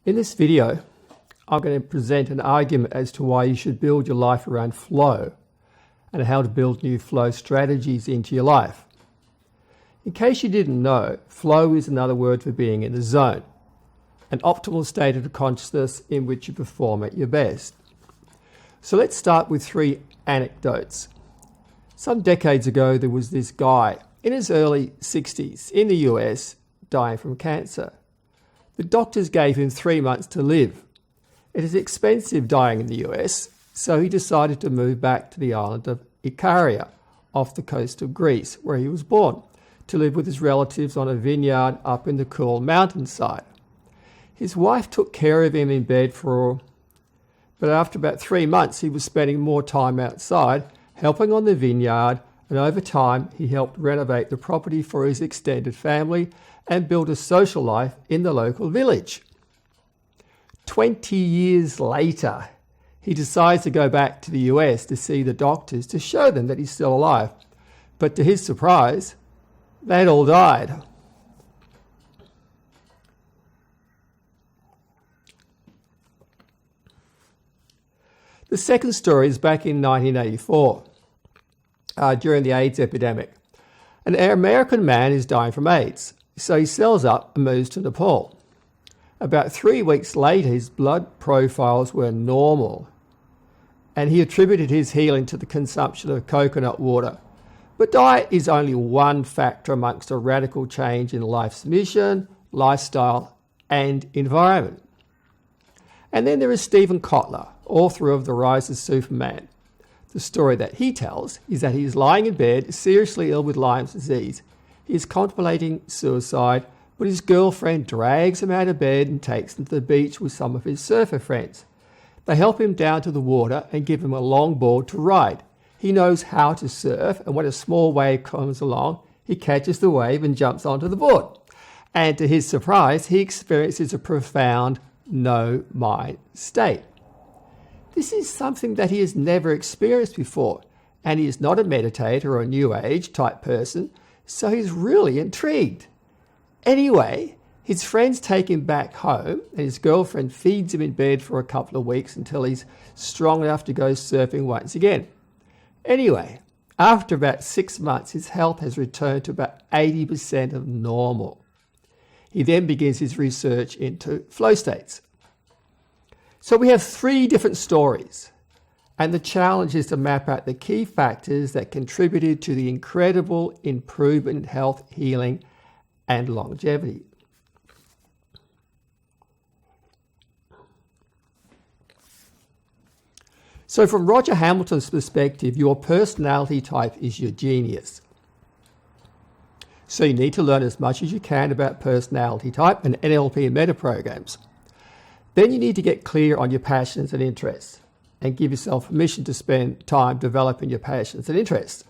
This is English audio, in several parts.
In this video, I'm going to present an argument as to why you should build your life around flow and how to build new flow strategies into your life. In case you didn't know, flow is another word for being in the zone, an optimal state of consciousness in which you perform at your best. So let's start with 3 anecdotes. Some decades ago, there was this guy in his early 60s in the US dying from cancer. The doctors gave him 3 months to live. It is expensive dying in the US, so he decided to move back to the island of Ikaria off the coast of Greece, where he was born, to live with his relatives on a vineyard up in the cool mountainside. His wife took care of him in bed but after about 3 months he was spending more time outside, helping on the vineyard, and over time he helped renovate the property for his extended family and build a social life in the local village. 20 years later, he decides to go back to the US to see the doctors to show them that he's still alive. But to his surprise, they'd all died. The second story is back in 1984, during the AIDS epidemic. An American man is dying from AIDS, so he sells up and moves to Nepal. About 3 weeks later, his blood profiles were normal, and he attributed his healing to the consumption of coconut water. But diet is only one factor amongst a radical change in life's mission, lifestyle, and environment. And then there is Steven Kotler, author of The Rise of Superman. The story that he tells is that he is lying in bed, seriously ill with Lymes disease. He is contemplating suicide, but his girlfriend drags him out of bed and takes him to the beach with some of his surfer friends. They help him down to the water and give him a longboard to ride. He knows how to surf, and when a small wave comes along, he catches the wave and jumps onto the board. And to his surprise, he experiences a profound no-mind state. This is something that he has never experienced before, and he is not a meditator or a New Age type person, so he's really intrigued. Anyway, his friends take him back home, and his girlfriend feeds him in bed for a couple of weeks until he's strong enough to go surfing once again. Anyway, after about 6 months, his health has returned to about 80% of normal. He then begins his research into flow states. So we have 3 different stories, and the challenge is to map out the key factors that contributed to the incredible improvement in health, healing, and longevity. So from Roger Hamilton's perspective, your personality type is your genius. So you need to learn as much as you can about personality type and NLP and meta programs. Then you need to get clear on your passions and interests and give yourself permission to spend time developing your passions and interests.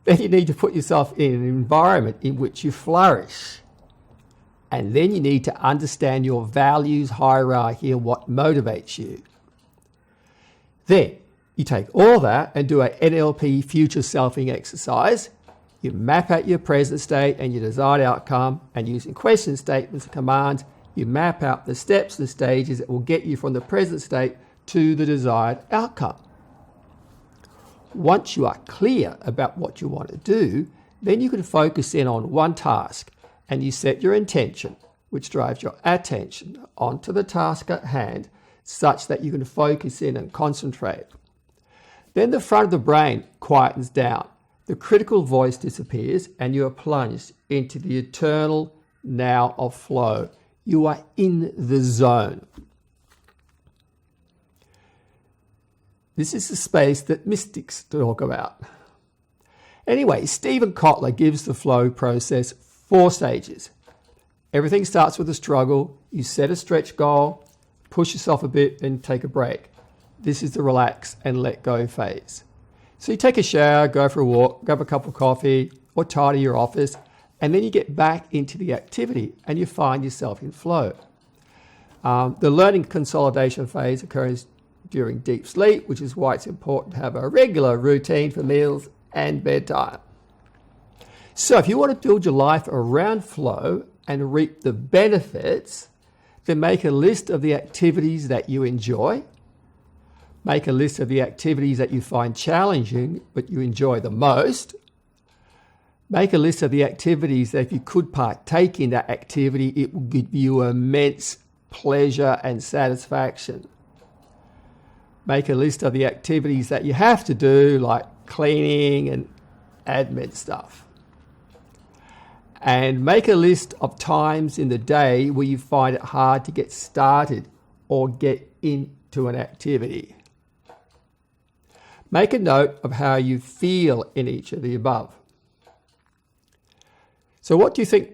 Then you need to put yourself in an environment in which you flourish. And then you need to understand your values hierarchy and what motivates you. Then you take all that and do an NLP future selfing exercise. You map out your present state and your desired outcome, and using question statements and commands, you map out the steps and stages that will get you from the present state to the desired outcome. Once you are clear about what you want to do, then you can focus in on one task, and you set your intention, which drives your attention onto the task at hand, such that you can focus in and concentrate. Then the front of the brain quietens down, the critical voice disappears, and you are plunged into the eternal now of flow. You are in the zone. This is the space that mystics talk about. Anyway, Steven Kotler gives the flow process 4 stages. Everything starts with a struggle. You set a stretch goal, push yourself a bit, and take a break. This is the relax and let go phase. So you take a shower, go for a walk, grab a cup of coffee, or tidy your office, and then you get back into the activity and you find yourself in flow. The learning consolidation phase occurs during deep sleep, which is why it's important to have a regular routine for meals and bedtime. So if you want to build your life around flow and reap the benefits, then make a list of the activities that you enjoy. Make a list of the activities that you find challenging but you enjoy the most. Make a list of the activities that if you could partake in that activity, it will give you immense pleasure and satisfaction. Make a list of the activities that you have to do, like cleaning and admin stuff. And make a list of times in the day where you find it hard to get started or get into an activity. Make a note of how you feel in each of the above. So what do you think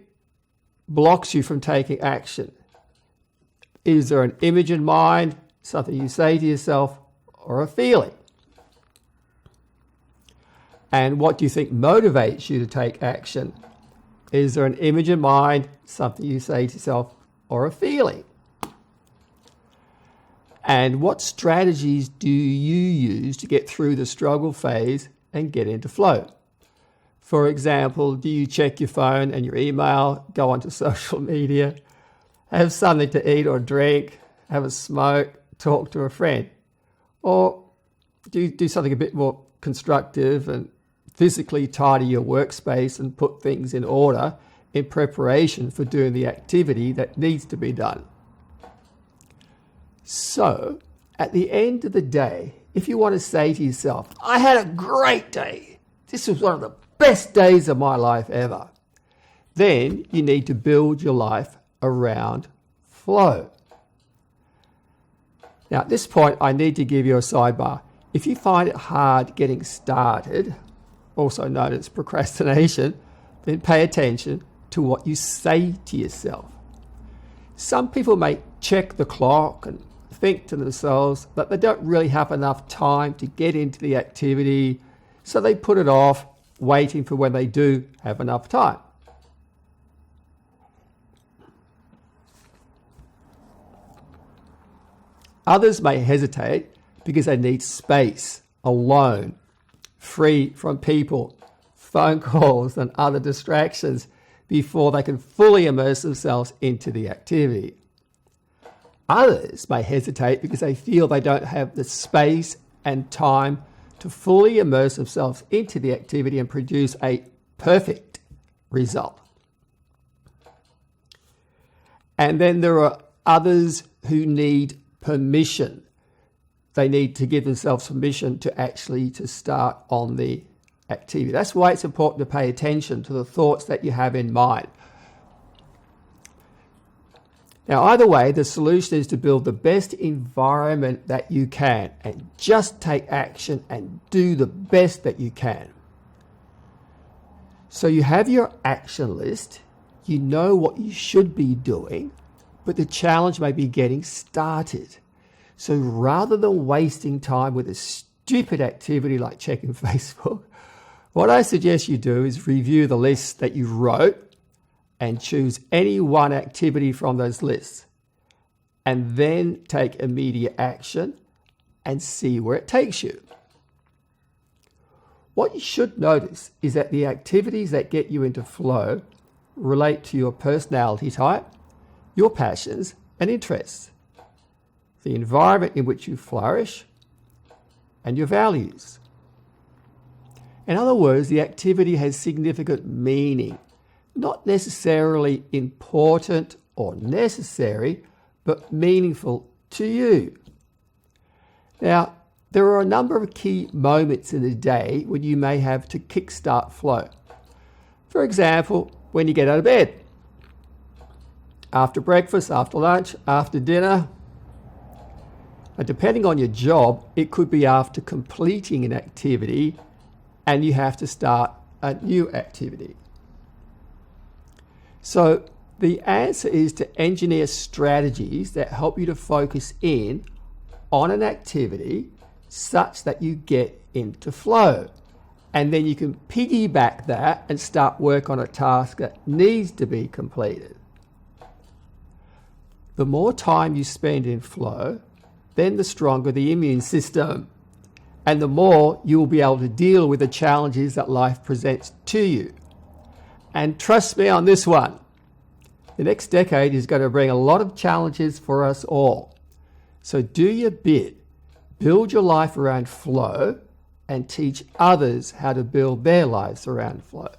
blocks you from taking action? Is there an image in mind, something you say to yourself, or a feeling? And what do you think motivates you to take action? Is there an image in mind, something you say to yourself, or a feeling? And what strategies do you use to get through the struggle phase and get into flow? For example, do you check your phone and your email, go onto social media, have something to eat or drink, have a smoke, talk to a friend? Or do you do something a bit more constructive and physically tidy your workspace and put things in order in preparation for doing the activity that needs to be done? So, at the end of the day, if you want to say to yourself, I had a great day, this was one of the best days of my life ever, then you need to build your life around flow. Now, at this point, I need to give you a sidebar. If you find it hard getting started, also known as procrastination, then pay attention to what you say to yourself. Some people may check the clock and think to themselves that they don't really have enough time to get into the activity, so they put it off, waiting for when they do have enough time. Others may hesitate because they need space, alone, free from people, phone calls and other distractions before they can fully immerse themselves into the activity. Others may hesitate because they feel they don't have the space and time to fully immerse themselves into the activity and produce a perfect result. And then there are others who need permission. They need to give themselves permission to start on the activity. That's why it's important to pay attention to the thoughts that you have in mind. Now, either way, the solution is to build the best environment that you can and just take action and do the best that you can. So you have your action list, you know what you should be doing, but the challenge may be getting started. So rather than wasting time with a stupid activity like checking Facebook, what I suggest you do is review the list that you wrote and choose any one activity from those lists, and then take immediate action and see where it takes you. What you should notice is that the activities that get you into flow relate to your personality type, your passions and interests, the environment in which you flourish, and your values. In other words, the activity has significant meaning, not necessarily important or necessary, but meaningful to you. Now, there are a number of key moments in the day when you may have to kickstart flow. For example, when you get out of bed, after breakfast, after lunch, after dinner. And depending on your job, it could be after completing an activity and you have to start a new activity. So the answer is to engineer strategies that help you to focus in on an activity such that you get into flow. And then you can piggyback that and start work on a task that needs to be completed. The more time you spend in flow, then the stronger the immune system, and the more you will be able to deal with the challenges that life presents to you. And trust me on this one, The next decade is going to bring a lot of challenges for us all. So do your bit. Build your life around flow and teach others how to build their lives around flow.